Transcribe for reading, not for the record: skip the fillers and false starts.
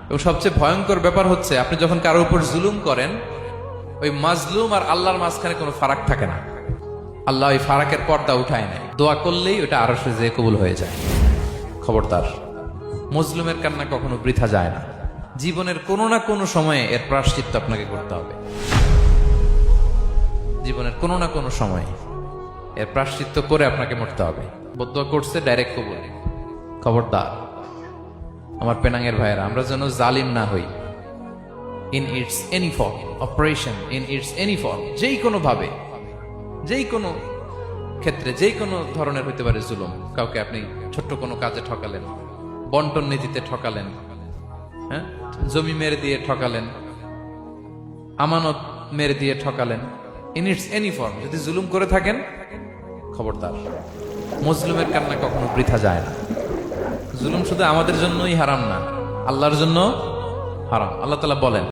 এবং সবচেয়ে ভয়ঙ্কর ব্যাপার হচ্ছে আপনি যখন কারোর উপর জুলুম করেন, ওই মাজলুম আর আল্লাহর মাঝখানে কোনো ফারাক থাকে না। আল্লাহ ওই ফারাকের পর্দা উঠায় নেয়, দোয়া করলেই ওটা আরশে যেয়ে কবুল হয়ে যায়। খবরদার, মজলুমের কান্না কখনো বৃথা যায় না। জীবনের কোনো না কোনো সময়ে এর প্রায়শ্চিত্ত আপনাকে করতে হবে। জীবনের কোনো না কোনো সময়ে এর প্রায়শ্চিত্ত করে আপনাকে মরতে হবে। বদদোয়া করছে, ডাইরেক্ট কবুল। খবরদার আমার পেনাঙ্গের ভাইয়েরা, আমরা যেন জালিম না হই। In it's any form, operation in it's any form, যেই কোনো ভাবে, যেই কোনো ক্ষেত্রে, যেই কোনো ধরনের হইতে পারে জুলুম। কাউকে আপনি ছোট্ট কোনো কাজে ঠকালেন, বন্টন নীতিতে ঠকালেন, হ্যাঁ, জমি মেরে দিয়ে ঠকালেন, আমানত মেরে দিয়ে ঠকালেন, ইন ইটস এনি ফর্ম যদি জুলুম করে থাকেন, খবরদার, মজলুমের কান্না কখনো বৃথা যায় না। জুলুম শুধু আমাদের জন্যই হারাম না, আল্লাহর জন্য হারাম। আল্লাহ তাআলা বলেন,